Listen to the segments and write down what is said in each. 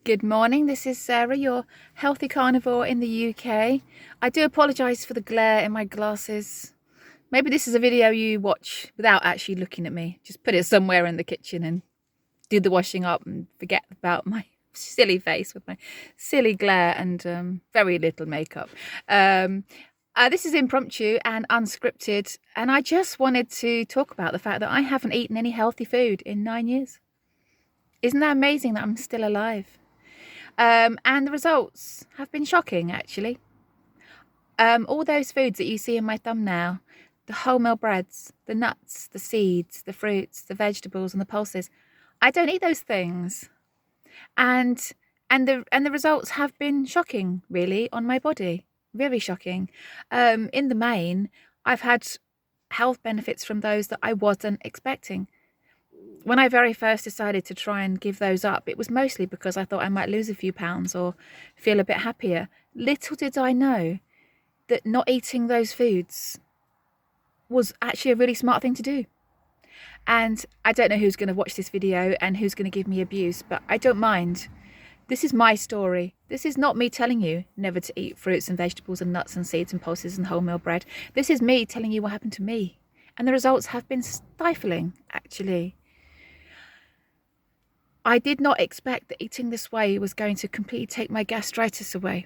Good morning, this is Sarah, your healthy carnivore in the UK. I do apologise for the glare in my glasses. Maybe this is a video you watch without actually looking at me. Just put it somewhere in the kitchen and do the washing up and forget about my silly face with my silly glare and very little makeup. This is impromptu and unscripted, and I just wanted to talk about the fact that I haven't eaten any healthy food in 9 years. Isn't that amazing that I'm still alive? And the results have been shocking, actually. All those foods that you see in my thumbnail, the wholemeal breads, the nuts, the seeds, the fruits, the vegetables, and the pulses, I don't eat those things. And the results have been shocking, really, on my body. Very shocking. In the main, I've had health benefits from those that I wasn't expecting. When I very first decided to try and give those up, it was mostly because I thought I might lose a few pounds or feel a bit happier. Little did I know that not eating those foods was actually a really smart thing to do. And I don't know who's going to watch this video and who's going to give me abuse, but I don't mind. This is my story. This is not me telling you never to eat fruits and vegetables and nuts and seeds and pulses and wholemeal bread. This is me telling you what happened to me. And the results have been stifling, actually. I did not expect that eating this way was going to completely take my gastritis away.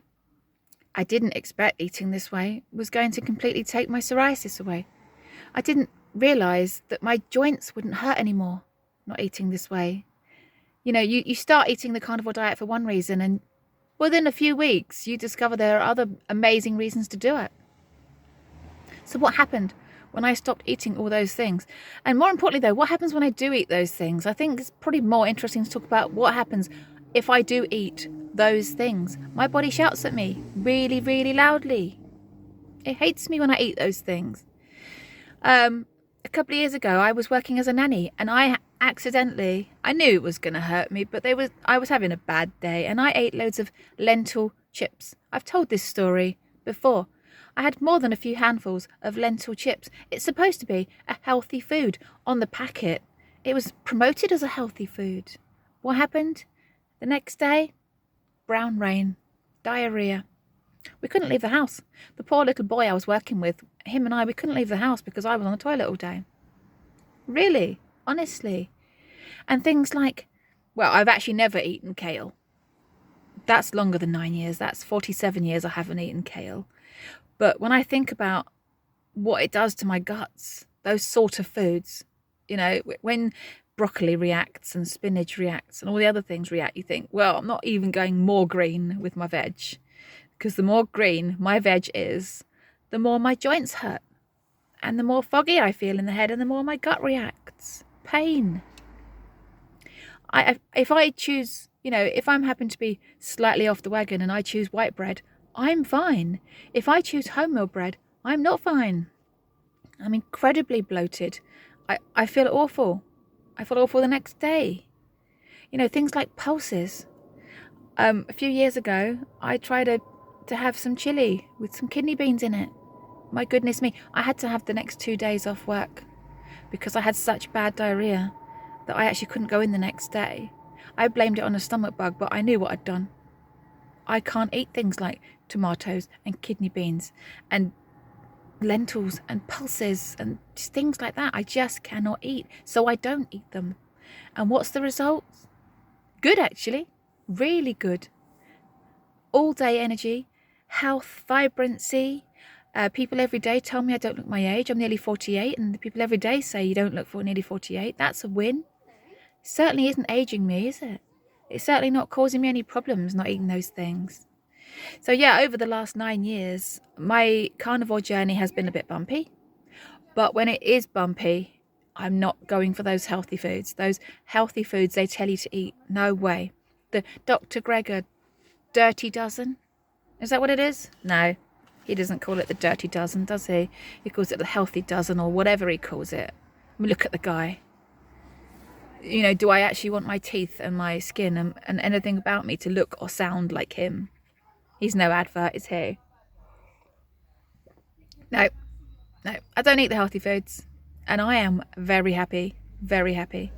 I didn't expect eating this way was going to completely take my psoriasis away. I didn't realise that my joints wouldn't hurt anymore not eating this way. You know, you start eating the carnivore diet for one reason, and within a few weeks you discover there are other amazing reasons to do it. So what happened when I stopped eating all those things? And more importantly, though, what happens when I do eat those things? I think it's probably more interesting to talk about what happens if I do eat those things. My body shouts at me really, really loudly. It hates me when I eat those things. A couple of years ago, I was working as a nanny, and I knew it was going to hurt me, but I was having a bad day, and I ate loads of lentil chips. I've told this story before. I had more than a few handfuls of lentil chips. It's supposed to be a healthy food. On the packet, it was promoted as a healthy food. What happened? The next day, brown rain, diarrhea. We couldn't leave the house. The poor little boy I was working with, him and I, we couldn't leave the house because I was on the toilet all day. Really, honestly. And things like, well, I've actually never eaten kale. That's longer than 9 years. That's 47 years I haven't eaten kale. But when I think about what it does to my guts, those sort of foods, you know, when broccoli reacts and spinach reacts and all the other things react, you think, well, I'm not even going more green with my veg. Because the more green my veg is, the more my joints hurt. And the more foggy I feel in the head and the more my gut reacts. Pain. If I choose, you know, if I'm happen to be slightly off the wagon and I choose white bread, I'm fine. If I choose wholemeal bread, I'm not fine. I'm incredibly bloated. I feel awful. I feel awful the next day. You know, things like pulses. A few years ago, I tried to have some chili with some kidney beans in it. My goodness me, I had to have the next 2 days off work because I had such bad diarrhea that I actually couldn't go in the next day. I blamed it on a stomach bug, but I knew what I'd done. I can't eat things like tomatoes and kidney beans and lentils and pulses and just things like that. I just cannot eat, so I don't eat them. And what's the result? Good, actually. Really good. All day energy, health, vibrancy. People every day tell me I don't look my age. I'm nearly 48, and the people every day say you don't look for nearly 48. That's a win. It certainly isn't aging me, is it? It's certainly not causing me any problems not eating those things. So yeah, over the last 9 years, my carnivore journey has been a bit bumpy. But when it is bumpy, I'm not going for those healthy foods. Those healthy foods they tell you to eat. No way. The Dr. Greger dirty dozen. Is that what it is? No, he doesn't call it the dirty dozen, does he? He calls it the healthy dozen or whatever he calls it. I mean, look at the guy. You know, do I actually want my teeth and my skin and anything about me to look or sound like him? He's no advert, is he? No, I don't eat the healthy foods. And I am very happy, very happy.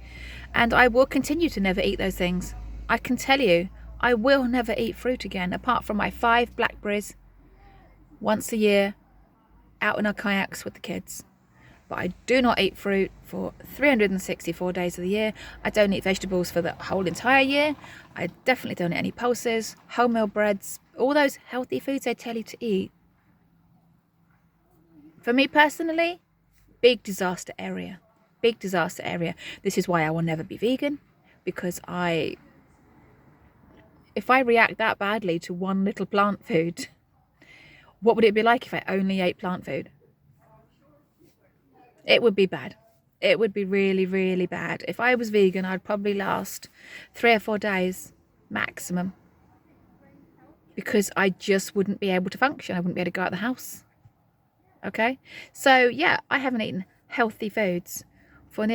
And I will continue to never eat those things. I can tell you I will never eat fruit again, apart from my 5 blackberries once a year out in our kayaks with the kids. But I do not eat fruit for 364 days of the year. I don't eat vegetables for the whole entire year. I definitely don't eat any pulses, wholemeal breads, all those healthy foods they tell you to eat. For me personally, big disaster area. Big disaster area. This is why I will never be vegan, because if I react that badly to one little plant food, what would it be like if I only ate plant food? It would be bad. It would be really, really bad. If I was vegan, I'd probably last 3 or 4 days maximum, because I just wouldn't be able to function. I wouldn't be able to go out of the house. Okay? So yeah, I haven't eaten healthy foods for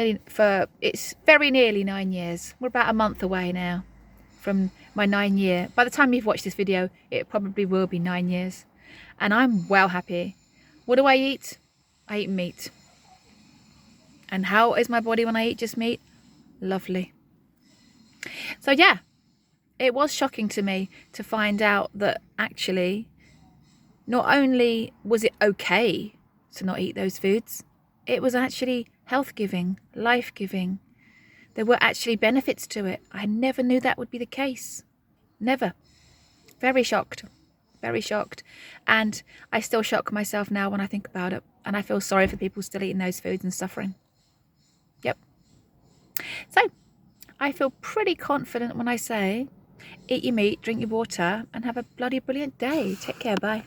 it's very nearly 9 years. We're about a month away now from my 9-year. By the time you've watched this video, it probably will be 9 years. And I'm well happy. What do I eat? I eat meat. And how is my body when I eat just meat? Lovely. So yeah, it was shocking to me to find out that actually, not only was it okay to not eat those foods, it was actually health-giving, life-giving. There were actually benefits to it. I never knew that would be the case. Never. Very shocked. Very shocked. And I still shock myself now when I think about it. And I feel sorry for people still eating those foods and suffering. Yep. So, I feel pretty confident when I say, eat your meat, drink your water, and have a bloody brilliant day. Take care. Bye.